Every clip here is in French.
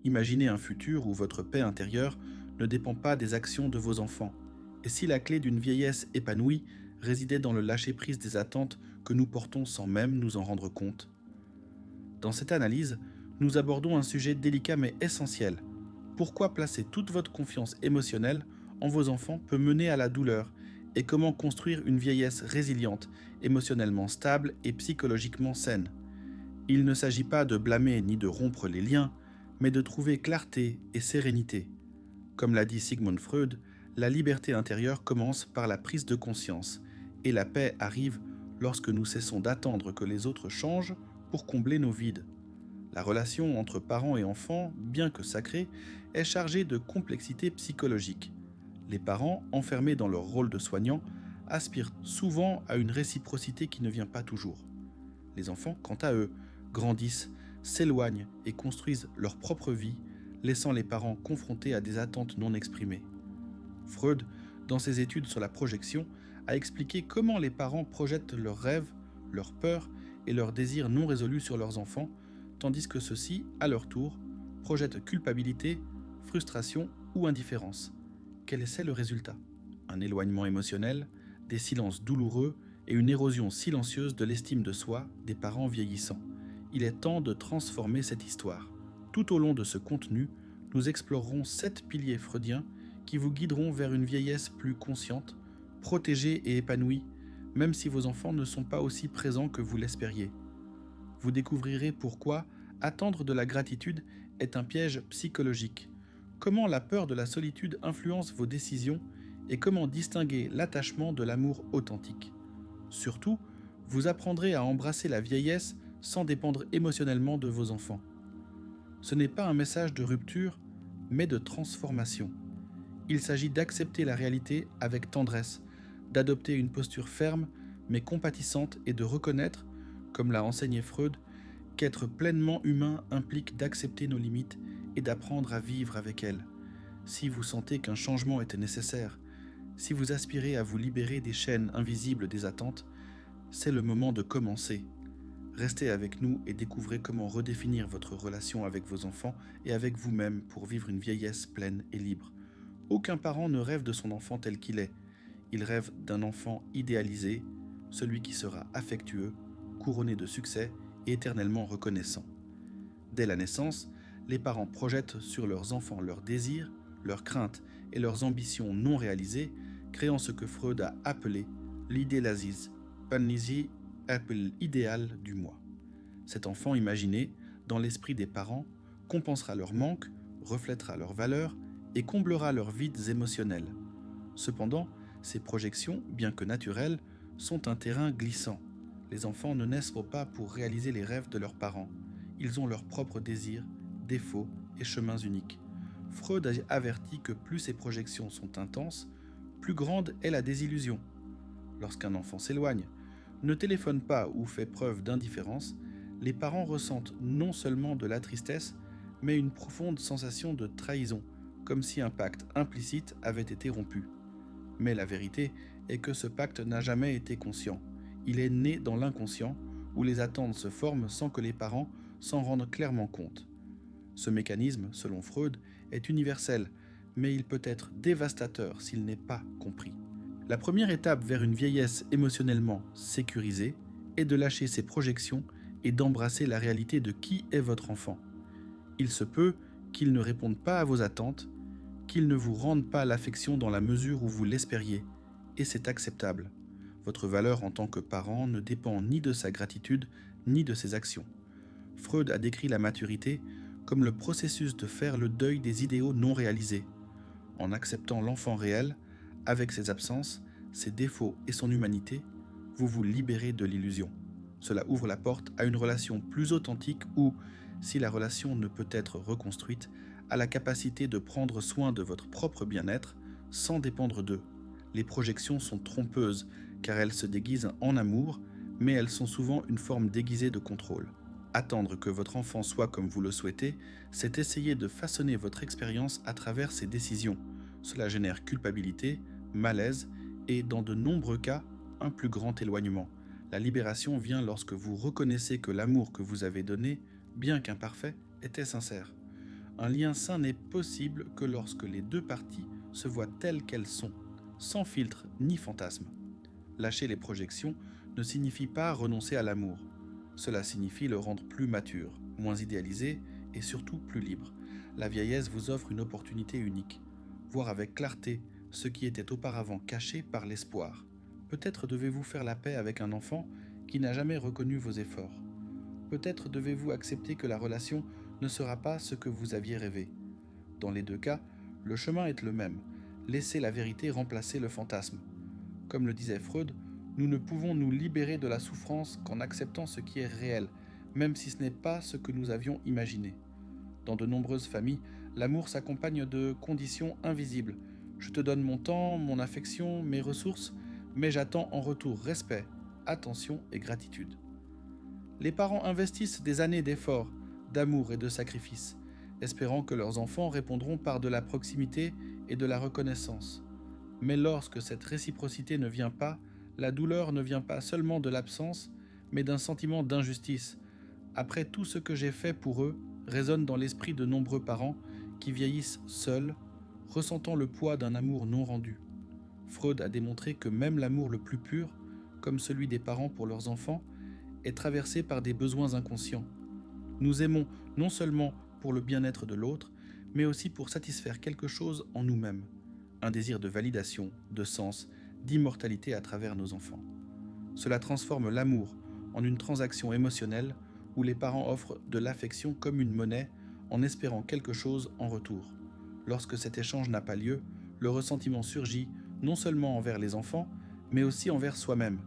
Imaginez un futur où votre paix intérieure ne dépend pas des actions de vos enfants. Et si la clé d'une vieillesse épanouie résidait dans le lâcher-prise des attentes que nous portons sans même nous en rendre compte? Dans cette analyse, nous abordons un sujet délicat mais essentiel. Pourquoi placer toute votre confiance émotionnelle en vos enfants peut mener à la douleur et comment construire une vieillesse résiliente, émotionnellement stable et psychologiquement saine. Il ne s'agit pas de blâmer ni de rompre les liens, mais de trouver clarté et sérénité. Comme l'a dit Sigmund Freud, la liberté intérieure commence par la prise de conscience et la paix arrive lorsque nous cessons d'attendre que les autres changent pour combler nos vides. La relation entre parents et enfants, bien que sacrée, est chargée de complexité psychologique. Les parents, enfermés dans leur rôle de soignants, aspirent souvent à une réciprocité qui ne vient pas toujours. Les enfants, quant à eux, grandissent, s'éloignent et construisent leur propre vie, laissant les parents confrontés à des attentes non exprimées. Freud, dans ses études sur la projection, a expliqué comment les parents projettent leurs rêves, leurs peurs et leurs désirs non résolus sur leurs enfants, tandis que ceux-ci, à leur tour, projettent culpabilité, frustration ou indifférence. Quel est le résultat? Un éloignement émotionnel, des silences douloureux et une érosion silencieuse de l'estime de soi des parents vieillissants. Il est temps de transformer cette histoire. Tout au long de ce contenu, nous explorerons 7 piliers freudiens qui vous guideront vers une vieillesse plus consciente, protégée et épanouie, même si vos enfants ne sont pas aussi présents que vous l'espériez. Vous découvrirez pourquoi attendre de la gratitude est un piège psychologique, comment la peur de la solitude influence vos décisions et comment distinguer l'attachement de l'amour authentique. Surtout, vous apprendrez à embrasser la vieillesse sans dépendre émotionnellement de vos enfants. Ce n'est pas un message de rupture, mais de transformation. Il s'agit d'accepter la réalité avec tendresse, d'adopter une posture ferme mais compatissante et de reconnaître, comme l'a enseigné Freud, qu'être pleinement humain implique d'accepter nos limites et d'apprendre à vivre avec elles. Si vous sentez qu'un changement était nécessaire, si vous aspirez à vous libérer des chaînes invisibles des attentes, c'est le moment de commencer. Restez avec nous et découvrez comment redéfinir votre relation avec vos enfants et avec vous-même pour vivre une vieillesse pleine et libre. Aucun parent ne rêve de son enfant tel qu'il est. Il rêve d'un enfant idéalisé, celui qui sera affectueux, couronné de succès et éternellement reconnaissant. Dès la naissance, les parents projettent sur leurs enfants leurs désirs, leurs craintes et leurs ambitions non réalisées, créant ce que Freud a appelé l'idéalasis, Panisi appelle l'idéal du moi. Cet enfant imaginé, dans l'esprit des parents, compensera leurs manques, reflètera leurs valeurs et comblera leurs vides émotionnels. Cependant, ces projections, bien que naturelles, sont un terrain glissant. Les enfants ne naissent pas pour réaliser les rêves de leurs parents. Ils ont leurs propres désirs, défauts et chemins uniques. Freud a averti que plus ces projections sont intenses, plus grande est la désillusion. Lorsqu'un enfant s'éloigne, ne téléphone pas ou fait preuve d'indifférence, les parents ressentent non seulement de la tristesse, mais une profonde sensation de trahison, comme si un pacte implicite avait été rompu. Mais la vérité est que ce pacte n'a jamais été conscient. Il est né dans l'inconscient, où les attentes se forment sans que les parents s'en rendent clairement compte. Ce mécanisme, selon Freud, est universel, mais il peut être dévastateur s'il n'est pas compris. La première étape vers une vieillesse émotionnellement sécurisée est de lâcher ses projections et d'embrasser la réalité de qui est votre enfant. Il se peut qu'il ne réponde pas à vos attentes, qu'il ne vous rende pas l'affection dans la mesure où vous l'espériez, et c'est acceptable. Votre valeur en tant que parent ne dépend ni de sa gratitude, ni de ses actions. Freud a décrit la maturité comme le processus de faire le deuil des idéaux non réalisés. En acceptant l'enfant réel, avec ses absences, ses défauts et son humanité, vous vous libérez de l'illusion. Cela ouvre la porte à une relation plus authentique où, si la relation ne peut être reconstruite, à la capacité de prendre soin de votre propre bien-être sans dépendre d'eux. Les projections sont trompeuses car elles se déguisent en amour, mais elles sont souvent une forme déguisée de contrôle. Attendre que votre enfant soit comme vous le souhaitez, c'est essayer de façonner votre expérience à travers ses décisions. Cela génère culpabilité, malaise et, dans de nombreux cas, un plus grand éloignement. La libération vient lorsque vous reconnaissez que l'amour que vous avez donné, bien qu'imparfait, était sincère. Un lien sain n'est possible que lorsque les deux parties se voient telles qu'elles sont, sans filtre ni fantasme. Lâcher les projections ne signifie pas renoncer à l'amour. Cela signifie le rendre plus mature, moins idéalisé et surtout plus libre. La vieillesse vous offre une opportunité unique. Voir avec clarté ce qui était auparavant caché par l'espoir. Peut-être devez-vous faire la paix avec un enfant qui n'a jamais reconnu vos efforts. Peut-être devez-vous accepter que la relation ne sera pas ce que vous aviez rêvé. Dans les deux cas, le chemin est le même. Laissez la vérité remplacer le fantasme. Comme le disait Freud, nous ne pouvons nous libérer de la souffrance qu'en acceptant ce qui est réel, même si ce n'est pas ce que nous avions imaginé. Dans de nombreuses familles, l'amour s'accompagne de conditions invisibles. Je te donne mon temps, mon affection, mes ressources, mais j'attends en retour respect, attention et gratitude. Les parents investissent des années d'efforts, d'amour et de sacrifices, espérant que leurs enfants répondront par de la proximité et de la reconnaissance. Mais lorsque cette réciprocité ne vient pas, la douleur ne vient pas seulement de l'absence, mais d'un sentiment d'injustice. Après tout ce que j'ai fait pour eux, résonne dans l'esprit de nombreux parents qui vieillissent seuls, ressentant le poids d'un amour non rendu. Freud a démontré que même l'amour le plus pur, comme celui des parents pour leurs enfants, est traversé par des besoins inconscients. Nous aimons non seulement pour le bien-être de l'autre, mais aussi pour satisfaire quelque chose en nous-mêmes, un désir de validation, de sens, d'immortalité à travers nos enfants. Cela transforme l'amour en une transaction émotionnelle où les parents offrent de l'affection comme une monnaie en espérant quelque chose en retour. Lorsque cet échange n'a pas lieu, le ressentiment surgit non seulement envers les enfants, mais aussi envers soi-même.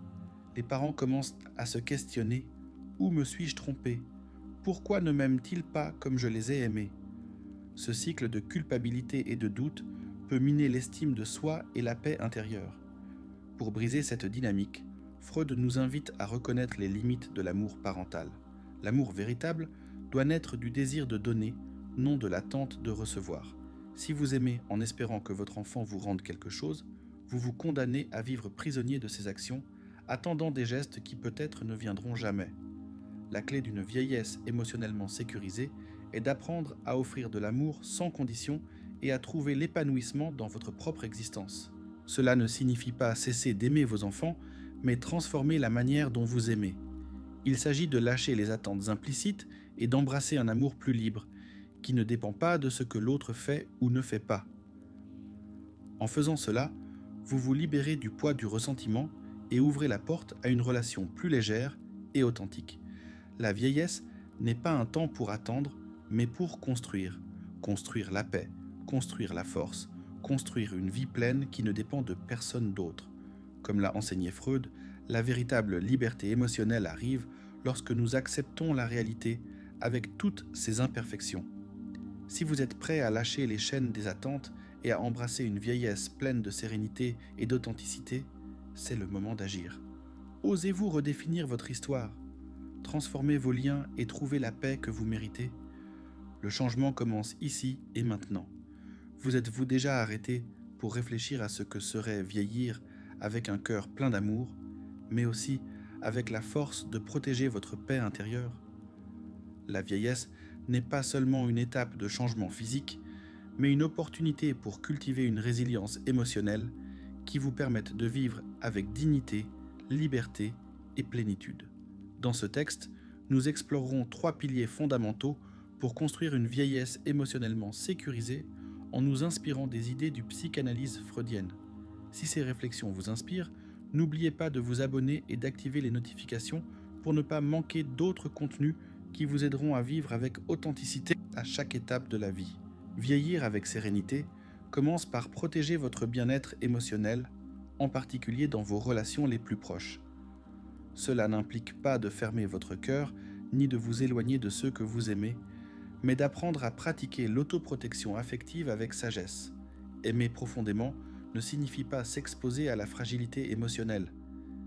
Les parents commencent à se questionner « Où me suis-je trompé ? Pourquoi ne m'aiment-ils pas comme je les ai aimés ?» Ce cycle de culpabilité et de doute peut miner l'estime de soi et la paix intérieure. Pour briser cette dynamique, Freud nous invite à reconnaître les limites de l'amour parental. L'amour véritable doit naître du désir de donner, non de l'attente de recevoir. Si vous aimez en espérant que votre enfant vous rende quelque chose, vous vous condamnez à vivre prisonnier de ses actions, attendant des gestes qui peut-être ne viendront jamais. La clé d'une vieillesse émotionnellement sécurisée est d'apprendre à offrir de l'amour sans condition et à trouver l'épanouissement dans votre propre existence. Cela ne signifie pas cesser d'aimer vos enfants, mais transformer la manière dont vous aimez. Il s'agit de lâcher les attentes implicites et d'embrasser un amour plus libre, qui ne dépend pas de ce que l'autre fait ou ne fait pas. En faisant cela, vous vous libérez du poids du ressentiment et ouvrez la porte à une relation plus légère et authentique. La vieillesse n'est pas un temps pour attendre, mais pour construire. Construire la paix, construire la force, construire une vie pleine qui ne dépend de personne d'autre. Comme l'a enseigné Freud, la véritable liberté émotionnelle arrive lorsque nous acceptons la réalité avec toutes ses imperfections. Si vous êtes prêt à lâcher les chaînes des attentes et à embrasser une vieillesse pleine de sérénité et d'authenticité, c'est le moment d'agir. Osez-vous redéfinir votre histoire, transformer vos liens et trouver la paix que vous méritez. Le changement commence ici et maintenant. Vous êtes-vous déjà arrêté pour réfléchir à ce que serait vieillir avec un cœur plein d'amour, mais aussi avec la force de protéger votre paix intérieure? La vieillesse n'est pas seulement une étape de changement physique, mais une opportunité pour cultiver une résilience émotionnelle qui vous permette de vivre avec dignité, liberté et plénitude. Dans ce texte, nous explorerons 3 piliers fondamentaux pour construire une vieillesse émotionnellement sécurisée en nous inspirant des idées du psychanalyse freudienne. Si ces réflexions vous inspirent, n'oubliez pas de vous abonner et d'activer les notifications pour ne pas manquer d'autres contenus qui vous aideront à vivre avec authenticité à chaque étape de la vie. Vieillir avec sérénité commence par protéger votre bien-être émotionnel, en particulier dans vos relations les plus proches. Cela n'implique pas de fermer votre cœur ni de vous éloigner de ceux que vous aimez, mais d'apprendre à pratiquer l'autoprotection affective avec sagesse. Aimer profondément ne signifie pas s'exposer à la fragilité émotionnelle.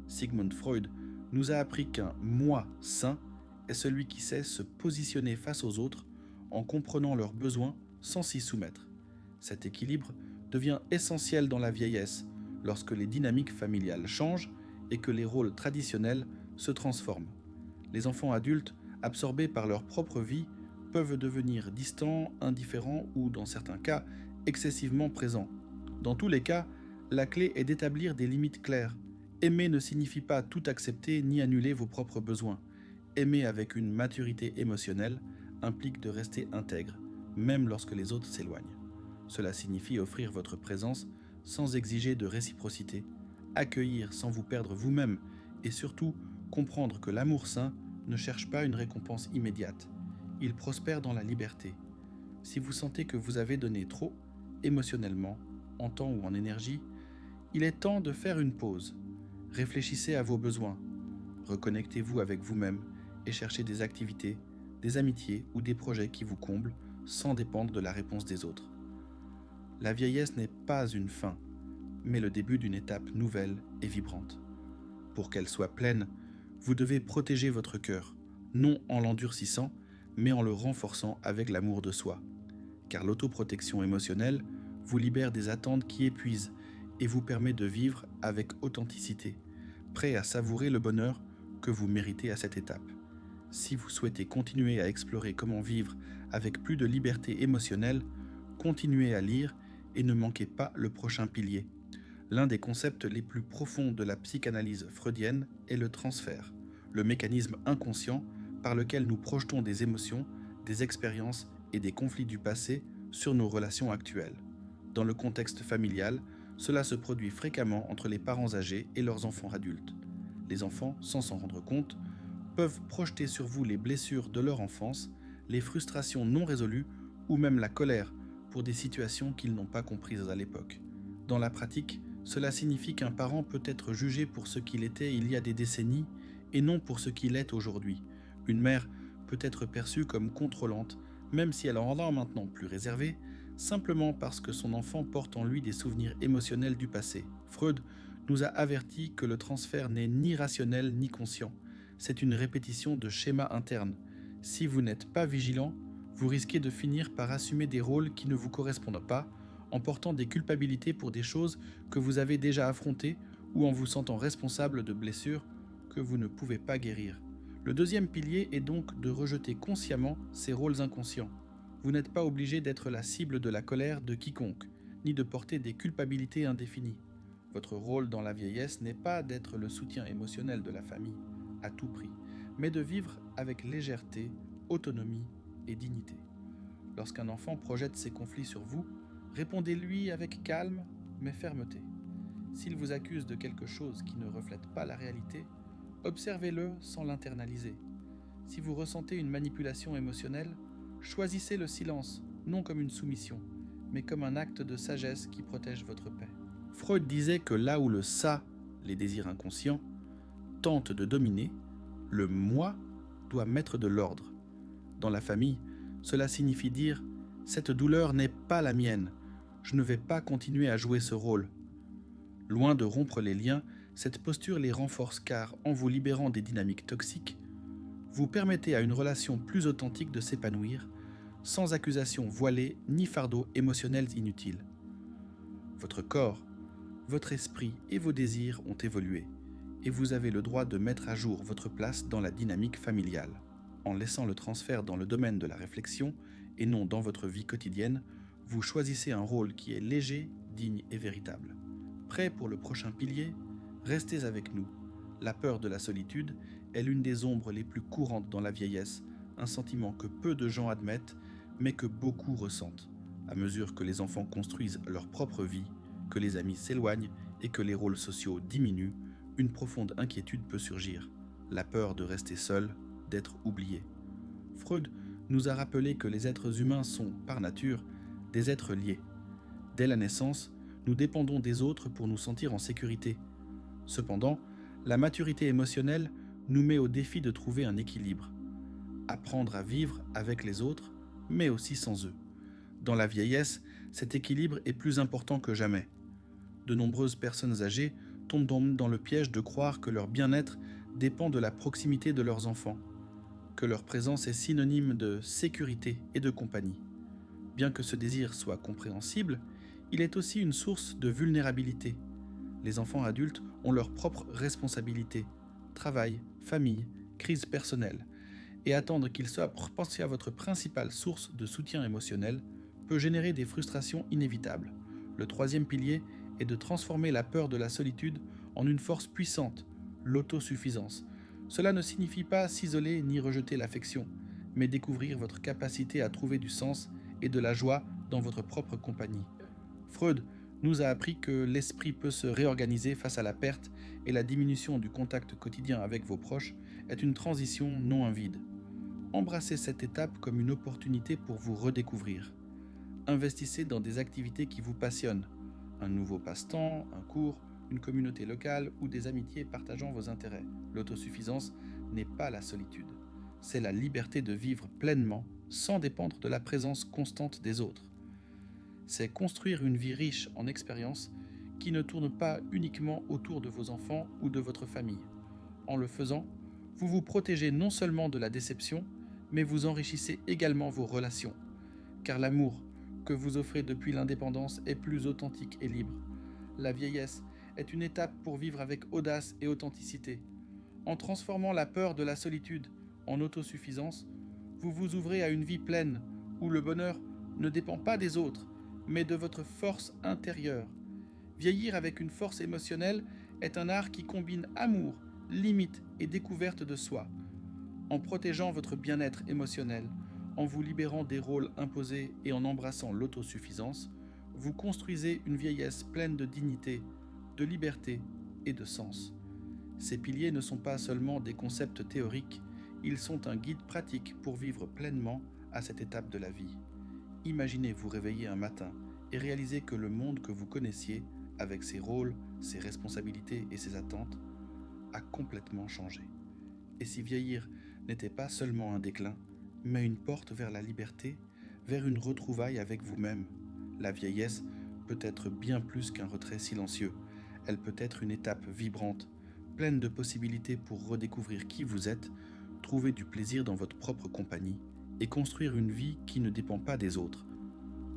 Sigmund Freud nous a appris qu'un « moi » sain est celui qui sait se positionner face aux autres en comprenant leurs besoins sans s'y soumettre. Cet équilibre devient essentiel dans la vieillesse lorsque les dynamiques familiales changent et que les rôles traditionnels se transforment. Les enfants adultes, absorbés par leur propre vie, peuvent devenir distants, indifférents ou, dans certains cas, excessivement présents. Dans tous les cas, la clé est d'établir des limites claires. Aimer ne signifie pas tout accepter ni annuler vos propres besoins. Aimer avec une maturité émotionnelle implique de rester intègre, même lorsque les autres s'éloignent. Cela signifie offrir votre présence sans exiger de réciprocité, accueillir sans vous perdre vous-même et surtout comprendre que l'amour sain ne cherche pas une récompense immédiate. Il prospère dans la liberté. Si vous sentez que vous avez donné trop, émotionnellement, en temps ou en énergie, il est temps de faire une pause. Réfléchissez à vos besoins. Reconnectez-vous avec vous-même et cherchez des activités, des amitiés ou des projets qui vous comblent sans dépendre de la réponse des autres. La vieillesse n'est pas une fin, mais le début d'une étape nouvelle et vibrante. Pour qu'elle soit pleine, vous devez protéger votre cœur, non en l'endurcissant, mais en le renforçant avec l'amour de soi. Car l'autoprotection émotionnelle vous libère des attentes qui épuisent et vous permet de vivre avec authenticité, prêt à savourer le bonheur que vous méritez à cette étape. Si vous souhaitez continuer à explorer comment vivre avec plus de liberté émotionnelle, continuez à lire et ne manquez pas le prochain pilier. L'un des concepts les plus profonds de la psychanalyse freudienne est le transfert, le mécanisme inconscient par lequel nous projetons des émotions, des expériences et des conflits du passé sur nos relations actuelles. Dans le contexte familial, cela se produit fréquemment entre les parents âgés et leurs enfants adultes. Les enfants, sans s'en rendre compte, peuvent projeter sur vous les blessures de leur enfance, les frustrations non résolues ou même la colère pour des situations qu'ils n'ont pas comprises à l'époque. Dans la pratique, cela signifie qu'un parent peut être jugé pour ce qu'il était il y a des décennies et non pour ce qu'il est aujourd'hui. Une mère peut être perçue comme contrôlante, même si elle en rend maintenant plus réservée, simplement parce que son enfant porte en lui des souvenirs émotionnels du passé. Freud nous a averti que le transfert n'est ni rationnel ni conscient. C'est une répétition de schémas internes. Si vous n'êtes pas vigilant, vous risquez de finir par assumer des rôles qui ne vous correspondent pas, en portant des culpabilités pour des choses que vous avez déjà affrontées ou en vous sentant responsable de blessures que vous ne pouvez pas guérir. Le deuxième pilier est donc de rejeter consciemment ces rôles inconscients. Vous n'êtes pas obligé d'être la cible de la colère de quiconque, ni de porter des culpabilités indéfinies. Votre rôle dans la vieillesse n'est pas d'être le soutien émotionnel de la famille, à tout prix, mais de vivre avec légèreté, autonomie et dignité. Lorsqu'un enfant projette ses conflits sur vous, répondez-lui avec calme mais fermeté. S'il vous accuse de quelque chose qui ne reflète pas la réalité, observez-le sans l'internaliser. Si vous ressentez une manipulation émotionnelle, choisissez le silence, non comme une soumission, mais comme un acte de sagesse qui protège votre paix. Freud disait que là où le ça, les désirs inconscients, tente de dominer, le moi doit mettre de l'ordre. Dans la famille, cela signifie dire « cette douleur n'est pas la mienne, je ne vais pas continuer à jouer ce rôle ». Loin de rompre les liens, cette posture les renforce car, en vous libérant des dynamiques toxiques, vous permettez à une relation plus authentique de s'épanouir, sans accusation voilée ni fardeau émotionnels inutiles. Votre corps, votre esprit et vos désirs ont évolué, et vous avez le droit de mettre à jour votre place dans la dynamique familiale. En laissant le transfert dans le domaine de la réflexion et non dans votre vie quotidienne, vous choisissez un rôle qui est léger, digne et véritable. Prêt pour le prochain pilier ? Restez avec nous. La peur de la solitude est l'une des ombres les plus courantes dans la vieillesse, un sentiment que peu de gens admettent, mais que beaucoup ressentent. À mesure que les enfants construisent leur propre vie, que les amis s'éloignent et que les rôles sociaux diminuent, une profonde inquiétude peut surgir. La peur de rester seul, d'être oublié. Freud nous a rappelé que les êtres humains sont, par nature, des êtres liés. Dès la naissance, nous dépendons des autres pour nous sentir en sécurité. Cependant, la maturité émotionnelle nous met au défi de trouver un équilibre. Apprendre à vivre avec les autres, mais aussi sans eux. Dans la vieillesse, cet équilibre est plus important que jamais. De nombreuses personnes âgées tombent dans le piège de croire que leur bien-être dépend de la proximité de leurs enfants, que leur présence est synonyme de sécurité et de compagnie. Bien que ce désir soit compréhensible, il est aussi une source de vulnérabilité. Les enfants adultes ont leurs propres responsabilités, travail, famille, crise personnelle, et attendre qu'il soit pensé à votre principale source de soutien émotionnel peut générer des frustrations inévitables. Le troisième pilier est de transformer la peur de la solitude en une force puissante, l'autosuffisance. Cela ne signifie pas s'isoler ni rejeter l'affection, mais découvrir votre capacité à trouver du sens et de la joie dans votre propre compagnie. Freud nous a appris que l'esprit peut se réorganiser face à la perte et la diminution du contact quotidien avec vos proches est une transition non un vide. Embrassez cette étape comme une opportunité pour vous redécouvrir. Investissez dans des activités qui vous passionnent, un nouveau passe-temps, un cours, une communauté locale ou des amitiés partageant vos intérêts. L'autosuffisance n'est pas la solitude, c'est la liberté de vivre pleinement sans dépendre de la présence constante des autres. C'est construire une vie riche en expériences qui ne tourne pas uniquement autour de vos enfants ou de votre famille. En le faisant, vous vous protégez non seulement de la déception, mais vous enrichissez également vos relations. Car l'amour que vous offrez depuis l'indépendance est plus authentique et libre. La vieillesse est une étape pour vivre avec audace et authenticité. En transformant la peur de la solitude en autosuffisance, vous vous ouvrez à une vie pleine où le bonheur ne dépend pas des autres, mais de votre force intérieure. Vieillir avec une force émotionnelle est un art qui combine amour, limite et découverte de soi. En protégeant votre bien-être émotionnel, en vous libérant des rôles imposés et en embrassant l'autosuffisance, vous construisez une vieillesse pleine de dignité, de liberté et de sens. Ces piliers ne sont pas seulement des concepts théoriques, ils sont un guide pratique pour vivre pleinement à cette étape de la vie. Imaginez vous réveiller un matin et réaliser que le monde que vous connaissiez, avec ses rôles, ses responsabilités et ses attentes, a complètement changé. Et si vieillir n'était pas seulement un déclin, mais une porte vers la liberté, vers une retrouvaille avec vous-même, la vieillesse peut être bien plus qu'un retrait silencieux. Elle peut être une étape vibrante, pleine de possibilités pour redécouvrir qui vous êtes, trouver du plaisir dans votre propre compagnie et construire une vie qui ne dépend pas des autres.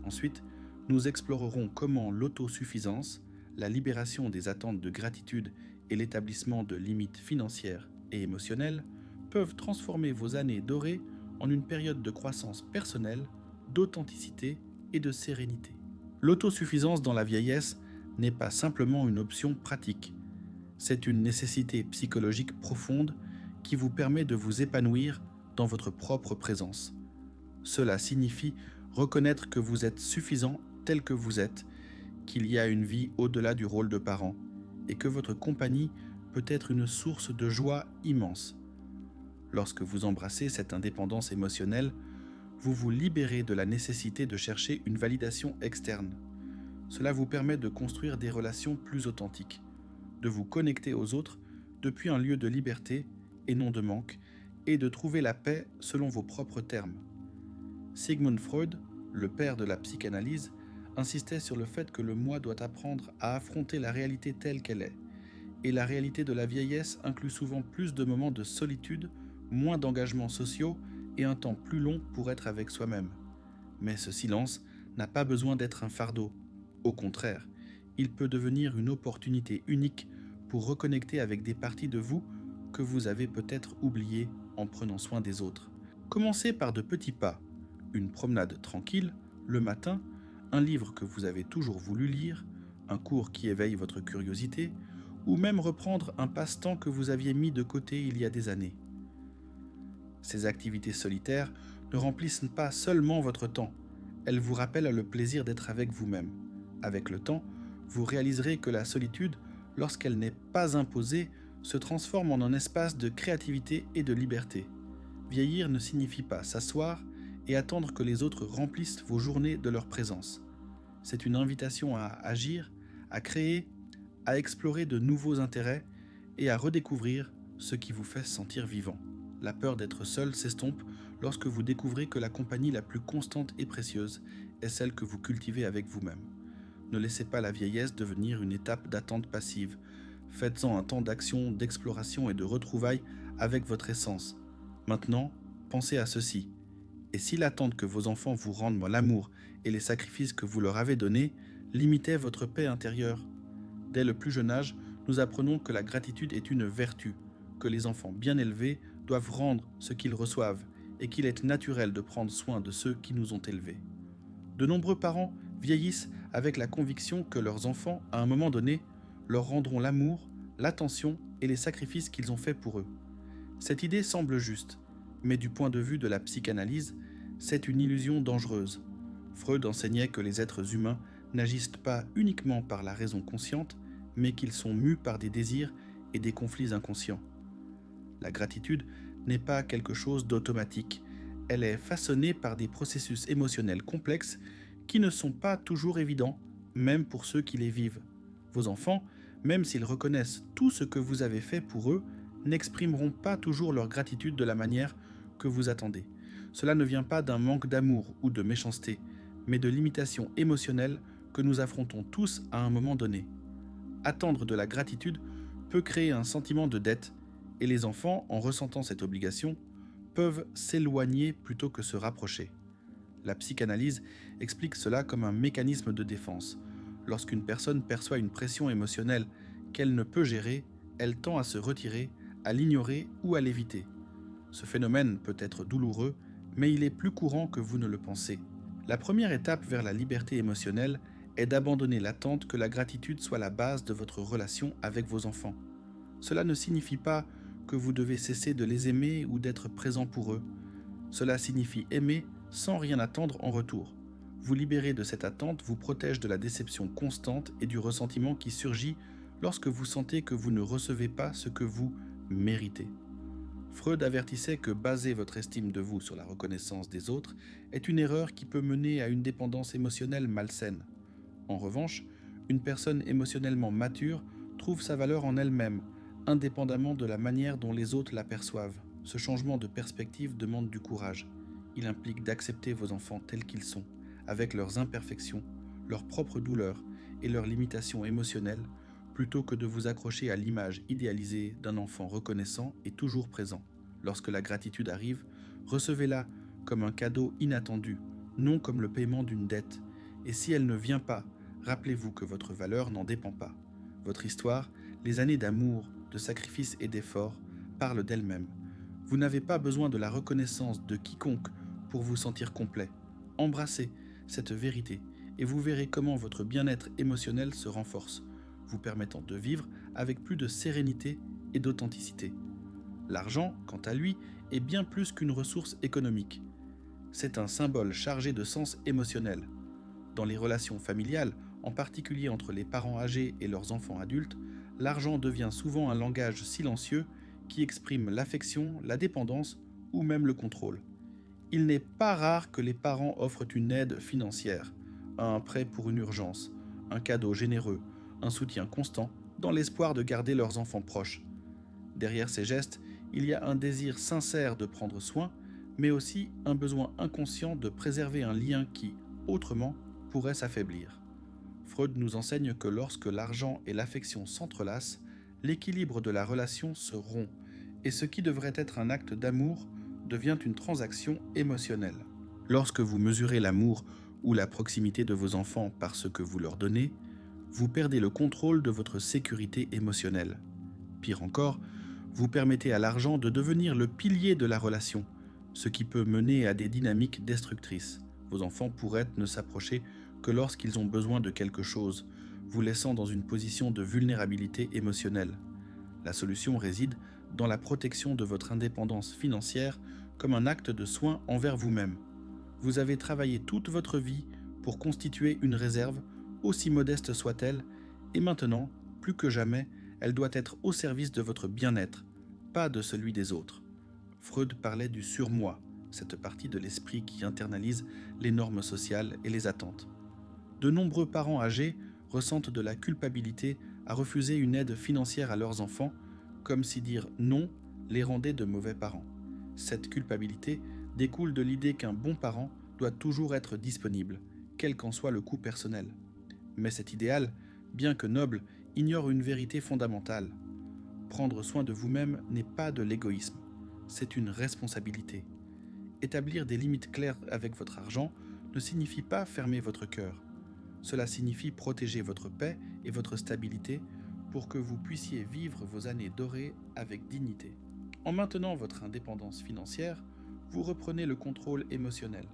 Ensuite, nous explorerons comment l'autosuffisance, la libération des attentes de gratitude et l'établissement de limites financières et émotionnelles peuvent transformer vos années dorées en une période de croissance personnelle, d'authenticité et de sérénité. L'autosuffisance dans la vieillesse n'est pas simplement une option pratique, c'est une nécessité psychologique profonde qui vous permet de vous épanouir dans votre propre présence. Cela signifie reconnaître que vous êtes suffisant tel que vous êtes, qu'il y a une vie au-delà du rôle de parent et que votre compagnie peut être une source de joie immense. Lorsque vous embrassez cette indépendance émotionnelle, vous vous libérez de la nécessité de chercher une validation externe. Cela vous permet de construire des relations plus authentiques, de vous connecter aux autres depuis un lieu de liberté et non de manque, et de trouver la paix selon vos propres termes. Sigmund Freud, le père de la psychanalyse, insistait sur le fait que le moi doit apprendre à affronter la réalité telle qu'elle est, et la réalité de la vieillesse inclut souvent plus de moments de solitude, moins d'engagements sociaux et un temps plus long pour être avec soi-même. Mais ce silence n'a pas besoin d'être un fardeau. Au contraire, il peut devenir une opportunité unique pour reconnecter avec des parties de vous que vous avez peut-être oubliées en prenant soin des autres. Commencez par de petits pas, une promenade tranquille, le matin, un livre que vous avez toujours voulu lire, un cours qui éveille votre curiosité, ou même reprendre un passe-temps que vous aviez mis de côté il y a des années. Ces activités solitaires ne remplissent pas seulement votre temps, elles vous rappellent le plaisir d'être avec vous-même. Avec le temps, vous réaliserez que la solitude, lorsqu'elle n'est pas imposée, se transforme en un espace de créativité et de liberté. Vieillir ne signifie pas s'asseoir et attendre que les autres remplissent vos journées de leur présence. C'est une invitation à agir, à créer, à explorer de nouveaux intérêts et à redécouvrir ce qui vous fait sentir vivant. La peur d'être seul s'estompe lorsque vous découvrez que la compagnie la plus constante et précieuse est celle que vous cultivez avec vous-même. Ne laissez pas la vieillesse devenir une étape d'attente passive. Faites-en un temps d'action, d'exploration et de retrouvailles avec votre essence. Maintenant, pensez à ceci. Et si l'attente que vos enfants vous rendent l'amour et les sacrifices que vous leur avez donnés limitaient votre paix intérieure? Dès le plus jeune âge, nous apprenons que la gratitude est une vertu, que les enfants bien élevés doivent rendre ce qu'ils reçoivent et qu'il est naturel de prendre soin de ceux qui nous ont élevés. De nombreux parents vieillissent avec la conviction que leurs enfants, à un moment donné, leur rendront l'amour, l'attention et les sacrifices qu'ils ont faits pour eux. Cette idée semble juste, mais du point de vue de la psychanalyse, c'est une illusion dangereuse. Freud enseignait que les êtres humains n'agissent pas uniquement par la raison consciente, mais qu'ils sont mus par des désirs et des conflits inconscients. La gratitude n'est pas quelque chose d'automatique, elle est façonnée par des processus émotionnels complexes qui ne sont pas toujours évidents, même pour ceux qui les vivent. Vos enfants, même s'ils reconnaissent tout ce que vous avez fait pour eux, n'exprimeront pas toujours leur gratitude de la manière que vous attendez. Cela ne vient pas d'un manque d'amour ou de méchanceté, mais de limitations émotionnelles que nous affrontons tous à un moment donné. Attendre de la gratitude peut créer un sentiment de dette, et les enfants, en ressentant cette obligation, peuvent s'éloigner plutôt que se rapprocher. La psychanalyse explique cela comme un mécanisme de défense. Lorsqu'une personne perçoit une pression émotionnelle qu'elle ne peut gérer, elle tend à se retirer, à l'ignorer ou à l'éviter. Ce phénomène peut être douloureux, mais il est plus courant que vous ne le pensez. La première étape vers la liberté émotionnelle est d'abandonner l'attente que la gratitude soit la base de votre relation avec vos enfants. Cela ne signifie pas que vous devez cesser de les aimer ou d'être présent pour eux. Cela signifie aimer sans rien attendre en retour. Vous libérer de cette attente vous protège de la déception constante et du ressentiment qui surgit lorsque vous sentez que vous ne recevez pas ce que vous méritez. Freud avertissait que baser votre estime de vous sur la reconnaissance des autres est une erreur qui peut mener à une dépendance émotionnelle malsaine. En revanche, une personne émotionnellement mature trouve sa valeur en elle-même, indépendamment de la manière dont les autres la perçoivent. Ce changement de perspective demande du courage. Il implique d'accepter vos enfants tels qu'ils sont, avec leurs imperfections, leurs propres douleurs et leurs limitations émotionnelles, plutôt que de vous accrocher à l'image idéalisée d'un enfant reconnaissant et toujours présent. Lorsque la gratitude arrive, recevez-la comme un cadeau inattendu, non comme le paiement d'une dette. Et si elle ne vient pas, rappelez-vous que votre valeur n'en dépend pas. Votre histoire, les années d'amour, de sacrifice et d'effort, parlent d'elles-mêmes. Vous n'avez pas besoin de la reconnaissance de quiconque pour vous sentir complet. Embrassez cette vérité et vous verrez comment votre bien-être émotionnel se renforce, vous permettant de vivre avec plus de sérénité et d'authenticité. L'argent, quant à lui, est bien plus qu'une ressource économique. C'est un symbole chargé de sens émotionnel. Dans les relations familiales, en particulier entre les parents âgés et leurs enfants adultes, l'argent devient souvent un langage silencieux qui exprime l'affection, la dépendance ou même le contrôle. Il n'est pas rare que les parents offrent une aide financière, un prêt pour une urgence, un cadeau généreux, un soutien constant, dans l'espoir de garder leurs enfants proches. Derrière ces gestes, il y a un désir sincère de prendre soin, mais aussi un besoin inconscient de préserver un lien qui, autrement, pourrait s'affaiblir. Freud nous enseigne que lorsque l'argent et l'affection s'entrelacent, l'équilibre de la relation se rompt, et ce qui devrait être un acte d'amour devient une transaction émotionnelle. Lorsque vous mesurez l'amour ou la proximité de vos enfants par ce que vous leur donnez, vous perdez le contrôle de votre sécurité émotionnelle. Pire encore, vous permettez à l'argent de devenir le pilier de la relation, ce qui peut mener à des dynamiques destructrices. Vos enfants pourraient ne s'approcher que lorsqu'ils ont besoin de quelque chose, vous laissant dans une position de vulnérabilité émotionnelle. La solution réside dans la protection de votre indépendance financière comme un acte de soin envers vous-même. Vous avez travaillé toute votre vie pour constituer une réserve, aussi modeste soit-elle, et maintenant, plus que jamais, elle doit être au service de votre bien-être, pas de celui des autres. Freud parlait du surmoi, cette partie de l'esprit qui internalise les normes sociales et les attentes. De nombreux parents âgés ressentent de la culpabilité à refuser une aide financière à leurs enfants, comme si dire non les rendait de mauvais parents. Cette culpabilité découle de l'idée qu'un bon parent doit toujours être disponible, quel qu'en soit le coût personnel. Mais cet idéal, bien que noble, ignore une vérité fondamentale. Prendre soin de vous-même n'est pas de l'égoïsme, c'est une responsabilité. Établir des limites claires avec votre argent ne signifie pas fermer votre cœur. Cela signifie protéger votre paix et votre stabilité pour que vous puissiez vivre vos années dorées avec dignité. En maintenant votre indépendance financière, vous reprenez le contrôle émotionnel.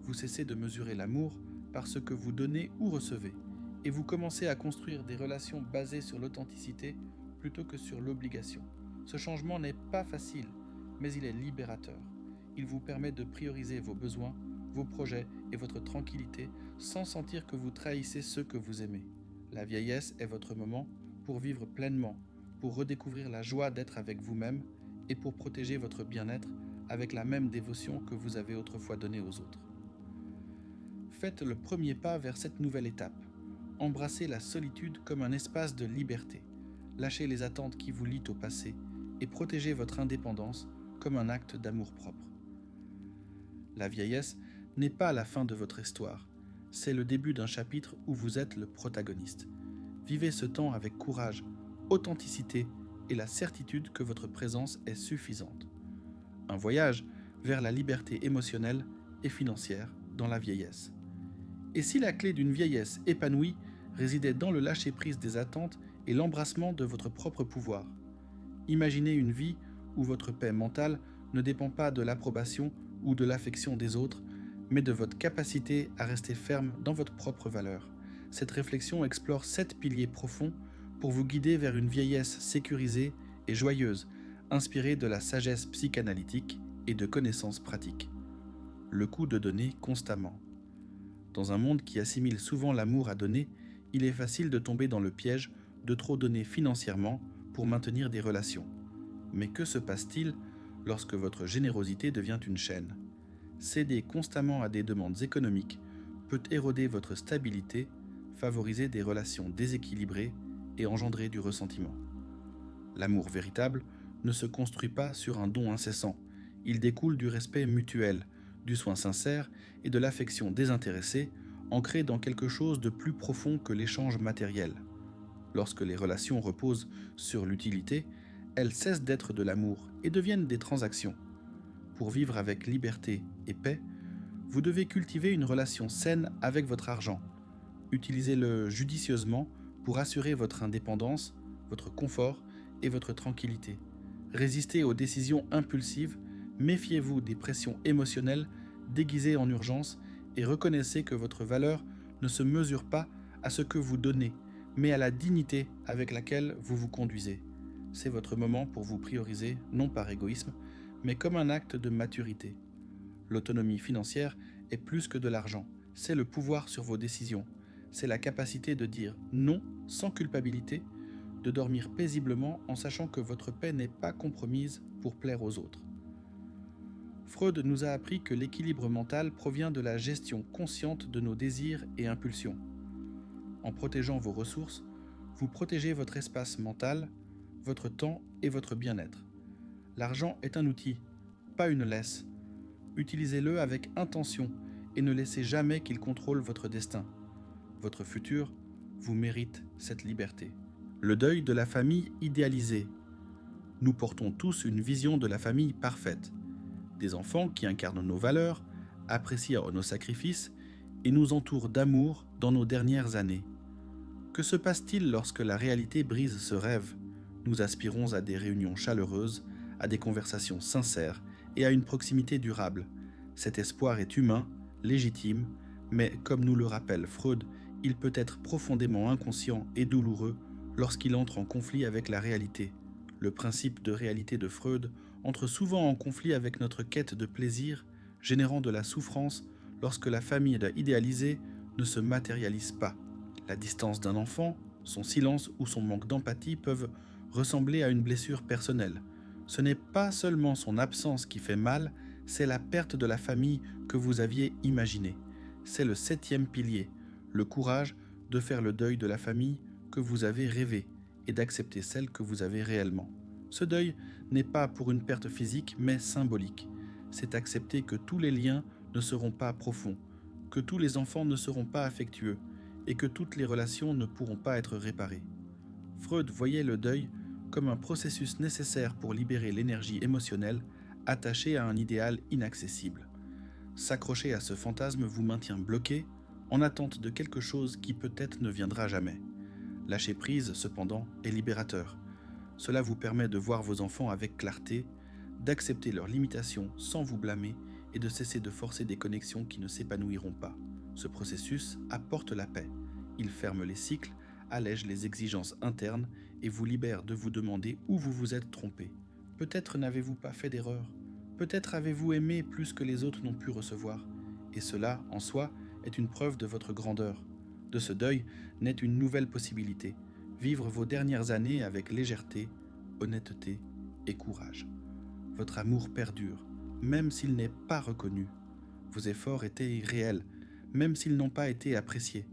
Vous cessez de mesurer l'amour par ce que vous donnez ou recevez, et vous commencez à construire des relations basées sur l'authenticité plutôt que sur l'obligation. Ce changement n'est pas facile, mais il est libérateur. Il vous permet de prioriser vos besoins, vos projets et votre tranquillité sans sentir que vous trahissez ceux que vous aimez. La vieillesse est votre moment pour vivre pleinement, pour redécouvrir la joie d'être avec vous-même et pour protéger votre bien-être avec la même dévotion que vous avez autrefois donnée aux autres. Faites le premier pas vers cette nouvelle étape. Embrassez la solitude comme un espace de liberté. Lâchez les attentes qui vous lient au passé et protégez votre indépendance comme un acte d'amour-propre. La vieillesse n'est pas la fin de votre histoire, c'est le début d'un chapitre où vous êtes le protagoniste. Vivez ce temps avec courage, authenticité et la certitude que votre présence est suffisante. Un voyage vers la liberté émotionnelle et financière dans la vieillesse. Et si la clé d'une vieillesse épanouie résidait dans le lâcher-prise des attentes et l'embrassement de votre propre pouvoir? Imaginez une vie où votre paix mentale ne dépend pas de l'approbation ou de l'affection des autres, mais de votre capacité à rester ferme dans votre propre valeur. Cette réflexion explore 7 piliers profonds pour vous guider vers une vieillesse sécurisée et joyeuse, inspirée de la sagesse psychanalytique et de connaissances pratiques. Le coût de donner constamment. Dans un monde qui assimile souvent l'amour à donner, il est facile de tomber dans le piège de trop donner financièrement pour maintenir des relations. Mais que se passe-t-il lorsque votre générosité devient une chaîne? Céder constamment à des demandes économiques peut éroder votre stabilité, favoriser des relations déséquilibrées et engendrer du ressentiment. L'amour véritable ne se construit pas sur un don incessant, il découle du respect mutuel, du soin sincère et de l'affection désintéressée, ancrée dans quelque chose de plus profond que l'échange matériel. Lorsque les relations reposent sur l'utilité, elles cessent d'être de l'amour et deviennent des transactions. Pour vivre avec liberté et paix, vous devez cultiver une relation saine avec votre argent. Utilisez-le judicieusement pour assurer votre indépendance, votre confort et votre tranquillité. Résistez aux décisions impulsives, méfiez-vous des pressions émotionnelles déguisées en urgence et reconnaissez que votre valeur ne se mesure pas à ce que vous donnez, mais à la dignité avec laquelle vous vous conduisez. C'est votre moment pour vous prioriser, non par égoïsme, mais comme un acte de maturité. L'autonomie financière est plus que de l'argent, c'est le pouvoir sur vos décisions, c'est la capacité de dire non sans culpabilité, de dormir paisiblement en sachant que votre paix n'est pas compromise pour plaire aux autres. Freud nous a appris que l'équilibre mental provient de la gestion consciente de nos désirs et impulsions. En protégeant vos ressources, vous protégez votre espace mental, votre temps et votre bien-être. L'argent est un outil, pas une laisse. Utilisez-le avec intention et ne laissez jamais qu'il contrôle votre destin. Votre futur vous mérite cette liberté. Le deuil de la famille idéalisée. Nous portons tous une vision de la famille parfaite. Des enfants qui incarnent nos valeurs, apprécient nos sacrifices et nous entourent d'amour dans nos dernières années. Que se passe-t-il lorsque la réalité brise ce rêve? Nous aspirons à des réunions chaleureuses, à des conversations sincères et à une proximité durable. Cet espoir est humain, légitime, mais comme nous le rappelle Freud, il peut être profondément inconscient et douloureux lorsqu'il entre en conflit avec la réalité. Le principe de réalité de Freud entre souvent en conflit avec notre quête de plaisir, générant de la souffrance lorsque la famille idéalisée ne se matérialise pas. La distance d'un enfant, son silence ou son manque d'empathie peuvent ressembler à une blessure personnelle. Ce n'est pas seulement son absence qui fait mal, c'est la perte de la famille que vous aviez imaginée. C'est le 7e pilier, le courage de faire le deuil de la famille que vous avez rêvé et d'accepter celle que vous avez réellement. Ce deuil n'est pas pour une perte physique, mais symbolique. C'est accepter que tous les liens ne seront pas profonds, que tous les enfants ne seront pas affectueux et que toutes les relations ne pourront pas être réparées. Freud voyait le deuil comme un processus nécessaire pour libérer l'énergie émotionnelle attachée à un idéal inaccessible. S'accrocher à ce fantasme vous maintient bloqué, en attente de quelque chose qui peut-être ne viendra jamais. Lâcher prise, cependant, est libérateur. Cela vous permet de voir vos enfants avec clarté, d'accepter leurs limitations sans vous blâmer et de cesser de forcer des connexions qui ne s'épanouiront pas. Ce processus apporte la paix. Il ferme les cycles, allège les exigences internes et vous libère de vous demander où vous vous êtes trompé. Peut-être n'avez-vous pas fait d'erreur. Peut-être avez-vous aimé plus que les autres n'ont pu recevoir. Et cela, en soi, est une preuve de votre grandeur. De ce deuil naît une nouvelle possibilité. Vivre vos dernières années avec légèreté, honnêteté et courage. Votre amour perdure, même s'il n'est pas reconnu. Vos efforts étaient réels, même s'ils n'ont pas été appréciés.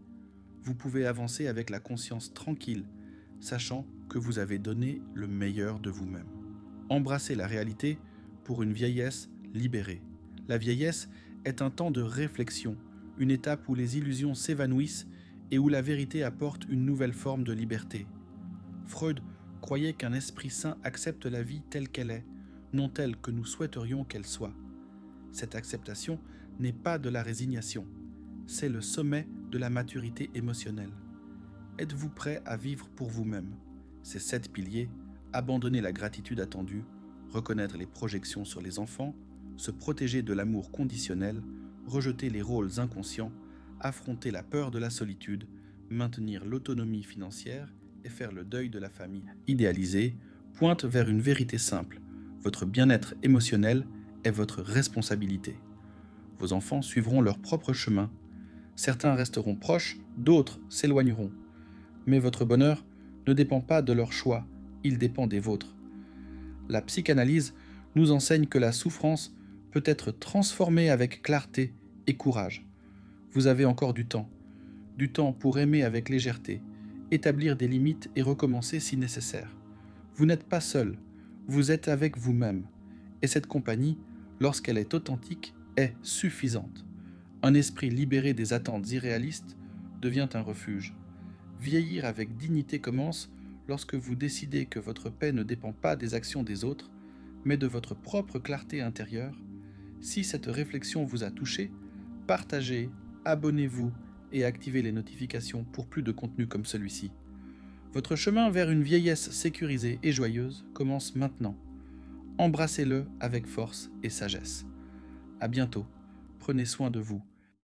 Vous pouvez avancer avec la conscience tranquille, sachant que vous avez donné le meilleur de vous-même. Embrassez la réalité pour une vieillesse libérée. La vieillesse est un temps de réflexion, une étape où les illusions s'évanouissent et où la vérité apporte une nouvelle forme de liberté. Freud croyait qu'un esprit sain accepte la vie telle qu'elle est, non telle que nous souhaiterions qu'elle soit. Cette acceptation n'est pas de la résignation, c'est le sommet de la maturité émotionnelle. Êtes-vous prêt à vivre pour vous-même? Ces 7 piliers, abandonner la gratitude attendue, reconnaître les projections sur les enfants, se protéger de l'amour conditionnel, rejeter les rôles inconscients, affronter la peur de la solitude, maintenir l'autonomie financière et faire le deuil de la famille idéalisée, pointent vers une vérité simple. Votre bien-être émotionnel est votre responsabilité. Vos enfants suivront leur propre chemin. Certains resteront proches, d'autres s'éloigneront. Mais votre bonheur ne dépend pas de leur choix, il dépend des vôtres. La psychanalyse nous enseigne que la souffrance peut être transformée avec clarté et courage. Vous avez encore du temps pour aimer avec légèreté, établir des limites et recommencer si nécessaire. Vous n'êtes pas seul, vous êtes avec vous-même. Et cette compagnie, lorsqu'elle est authentique, est suffisante. Un esprit libéré des attentes irréalistes devient un refuge. Vieillir avec dignité commence lorsque vous décidez que votre paix ne dépend pas des actions des autres, mais de votre propre clarté intérieure. Si cette réflexion vous a touché, partagez, abonnez-vous et activez les notifications pour plus de contenu comme celui-ci. Votre chemin vers une vieillesse sécurisée et joyeuse commence maintenant. Embrassez-le avec force et sagesse. À bientôt. Prenez soin de vous.